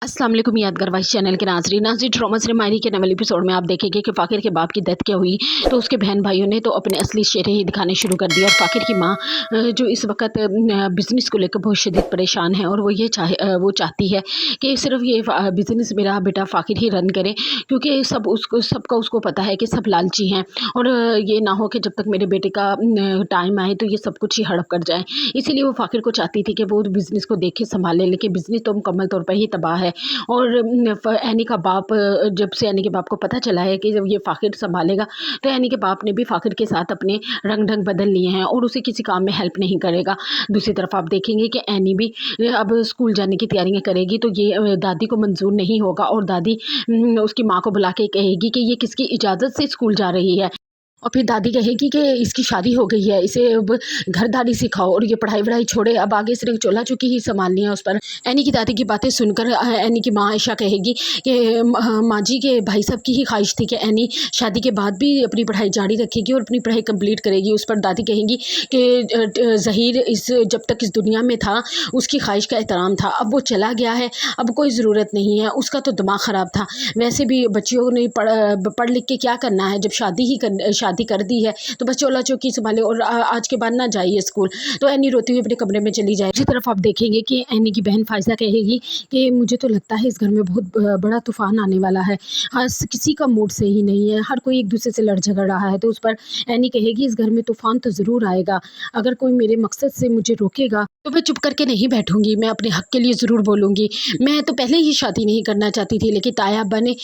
अस्सलाम वालेकुम यादगार वाइस चैनल के नाज़रीन ड्रामा सिनेमानी के नवल एपिसोड में आप देखेंगे कि फ़ाकिर के बाप की डेथ क्या हुई तो उसके बहन भाइयों ने तो अपने असली चेहरे ही दिखाने शुरू कर दिए। और फ़ाकिर की माँ जो इस वक्त बिज़नेस को लेकर बहुत शदीद परेशान है और वो चाहती है कि सिर्फ ये बिज़नेस मेरा बेटा फ़ाकिर ही रन करे, क्योंकि सबका उसको पता है कि सब लालची हैं और ये ना हो कि जब तक मेरे बेटे का टाइम आए तो ये सब कुछ ही हड़प कर जाए। इसीलिए वो फ़ाकिर को चाहती थी कि वो बिज़नेस को देखे संभाले, लेकिन बिज़नेस तो मुकम्मल तौर पर ही तबाह है। और एनी का बाप, जब से एनी के बाप को पता चला है कि जब ये फ़ाकिर संभालेगा तो एनी के बाप ने भी फ़ाकिर के साथ अपने रंग ढंग बदल लिए हैं और उसे किसी काम में हेल्प नहीं करेगा। दूसरी तरफ आप देखेंगे कि एनी भी अब स्कूल जाने की तैयारियां करेगी तो ये दादी को मंजूर नहीं होगा और दादी उसकी माँ को बुला के कहेगी कि ये किसकी इजाज़त से स्कूल जा रही है। और फिर दादी कहेगी कि इसकी शादी हो गई है, इसे अब घरदारी सिखाओ और ये पढ़ाई वढ़ाई छोड़े, अब आगे सिर्फ चोला चुकी ही संभालनी है उस पर। एनी की दादी की बातें सुनकर एनी की माँ आयशा कहेगी कि माँ जी के भाई साहब की ही ख्वाहिश थी कि एनी शादी के बाद भी अपनी पढ़ाई जारी रखेगी और अपनी पढ़ाई कंप्लीट करेगी। उस पर दादी कहेंगी कि ज़हीर जब तक इस दुनिया में था उसकी ख्वाहिश का एहतराम था, अब वो चला गया है, अब कोई ज़रूरत नहीं है, उसका तो दिमाग ख़राब था। वैसे भी बच्चियों ने पढ़ लिख के क्या करना है, जब शादी कर दी है तो बस चोला चौकी संभाले और आज के बाद ना जाइए स्कूल। तो एनी रोती हुई अपने कमरे में चली जाए। दूसरी तरफ आप देखेंगे कि एनी की बहन फायजा कहेगी कि मुझे तो लगता है इस घर में बहुत बड़ा तूफान आने वाला है, किसी का मूड सही नहीं है, हर कोई एक दूसरे से लड़ झगड़ रहा है। तो उस पर एनी कहेगी इस घर में तूफान तो ज़रूर आएगा, अगर कोई मेरे मकसद से मुझे रोकेगा तो मैं चुप करके नहीं बैठूंगी, मैं अपने हक के लिए ज़रूर बोलूँगी। मैं तो पहले ही शादी नहीं करना चाहती थी, लेकिन ताया अब्बा ने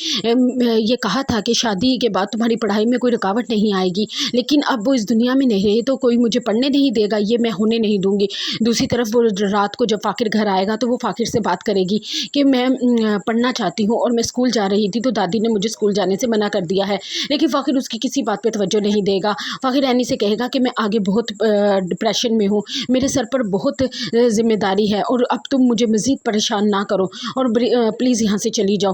ये कहा था कि शादी के बाद तुम्हारी पढ़ाई में कोई रुकावट नहीं आएगी, लेकिन अब वो इस दुनिया में नहीं रहे तो कोई मुझे पढ़ने नहीं देगा, ये मैं होने नहीं दूंगी। दूसरी तरफ वो रात को जब फ़ाकिर घर आएगा तो वो फ़ाकिर से बात करेगी कि मैं पढ़ना चाहती हूँ और मैं स्कूल जा रही थी तो दादी ने मुझे स्कूल जाने से मना कर दिया है, लेकिन फ़ाकिर उसकी किसी बात पर तवज्जो नहीं देगा। फ़ाकिर एनी से कहेगा कि मैं आगे बहुत डिप्रेशन में हूँ, मेरे सर पर बहुत ज़िम्मेदारी है और अब तुम मुझे मज़ीद परेशान ना करो और प्लीज़ यहाँ से चली जाओ।